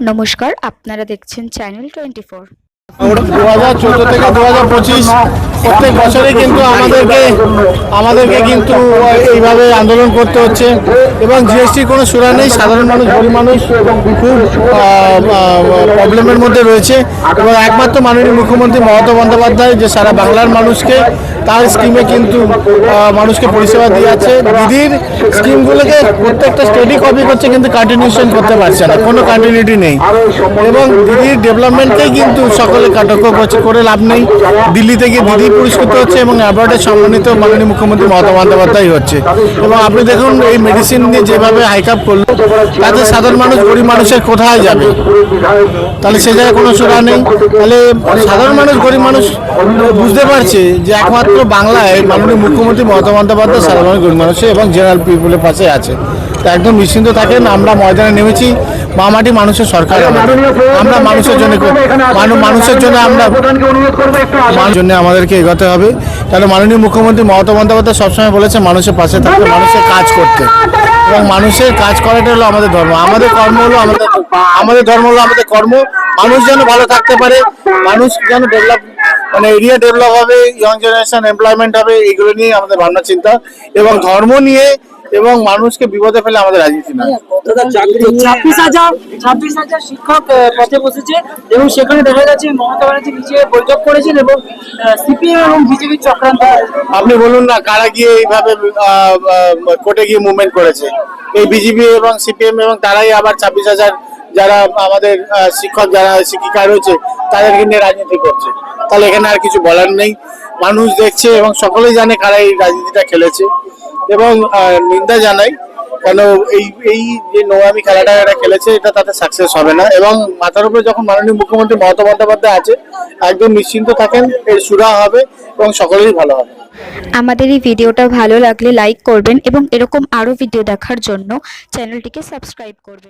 নমস্কার, আপনারা দেখছেন চ্যানেল 24। 2014 থেকে 2025 প্রত্যেক বছরে কিন্তু আমাদেরকে কিন্তু এইভাবে আন্দোলন করতে হচ্ছে এবং জিএসটির কোনো সুরা নেই। সাধারণ মানুষ, গরিব মানুষ খুব প্রবলেমের মধ্যে রয়েছে এবং একমাত্র মাননীয় মুখ্যমন্ত্রী মমতা বন্দ্যোপাধ্যায় যে সারা বাংলার মানুষকে তার স্কিমে কিন্তু মানুষকে পরিষেবা দিয়ে যাচ্ছে। দিদির স্কিমগুলোকে প্রত্যেকটা স্টেটই কপি করছে কিন্তু কন্টিনিউশন করতে পারছে না, কোনো কন্টিনিউটি নেই এবং দিদির ডেভেলপমেন্টকেই কিন্তু সকলে কাটক্য করে লাভ নেই। দিল্লিতে গিয়ে দিদি পুরস্কৃত হচ্ছে এবং অ্যাওয়ার্ডে সম্মানিত মাননীয় মুখ্যমন্ত্রী মমতা বন্দ্যোপাধ্যায় হচ্ছে। এবং আপনি দেখুন এই মেডিসিন নিয়ে যেভাবে হাইকআপ করলো তাতে সাধারণ মানুষ, গরিব মানুষের কোথায় যাবে? তাহলে সে জায়গায় কোনো সুরা নেই। তাহলে সাধারণ মানুষ, গরিব মানুষ বুঝতে পারছে যে একমাত্র বাংলায় মাননীয় মুখ্যমন্ত্রী মমতা বন্দ্যোপাধ্যায় সাধারণ মানুষ, গরিব মানুষের এবং জেনারেল পিপুলের পাশে আছে। তা একদম নিশ্চিন্ত থাকেন। আমরা ময়দানে নেমেছি, মামাটি মানুষের সরকার, আমরা মানুষের জন্য আমাদেরকে এগোতে হবে। তাহলে মাননীয় মুখ্যমন্ত্রী মমতা বন্দ্যোপাধ্যায় সবসময় বলেছে মানুষের পাশে থাকতে, মানুষের কাজ করতে এবং মানুষের কাজ করাটা হলো আমাদের ধর্ম। আমাদের কর্ম হলো আমাদের ধর্ম হলো আমাদের কর্ম। মানুষ যেন ভালো থাকতে পারে, মানুষ যেন ডেভেলপ এরিয়া ডেভেলপ হবে, ইয়ং জেনারেশন এমপ্লয়মেন্ট হবে, এগুলো নিয়ে আমাদের ভাবনা চিন্তা এবং ধর্ম নিয়ে এবং মানুষকে বিপদে ফেলে আমাদের রাজনীতি নয়। 26,000 শিক্ষক পথে বসেছে এবং সেখানে দেখা যাচ্ছে মমতা ব্যানার্জি নিজে বৈঠক করেছেন এবং সিপিএম এবং বিজেপির চক্রান্ত। আপনি বলুন না, কারা গিয়ে এইভাবে কোর্টে গিয়ে মুভমেন্ট করেছে? এই বিজেপি এবং সিপিএম, এবং তারাই আবার 26,000 যারা আমাদের শিক্ষক, যারা শিক্ষিকা রয়েছে তাদেরকে নিয়ে রাজনীতি করছে। তাহলে এখানে আর কিছু বলার নেই। মানুষ দেখছে এবং সকলেই জানে কারা এই রাজনীতিটা খেলেছে এবং নিন্দা জানাই, কেন এই যে নোংরামি খেলাটা এরা খেলেছে এটা তাতে সাকসেস হবে না। এবং মাথার উপরে যখন মাননীয় মুখ্যমন্ত্রী মমতা বন্দ্যোপাধ্যায় আছে, একদম নিশ্চিন্ত থাকেন, এর সুরা হবে এবং সকলেরই ভালো হবে। আমাদের এই ভিডিওটা ভালো লাগলে লাইক করবেন এবং এরকম আরও ভিডিও দেখার জন্য চ্যানেলটিকে সাবস্ক্রাইব করবেন।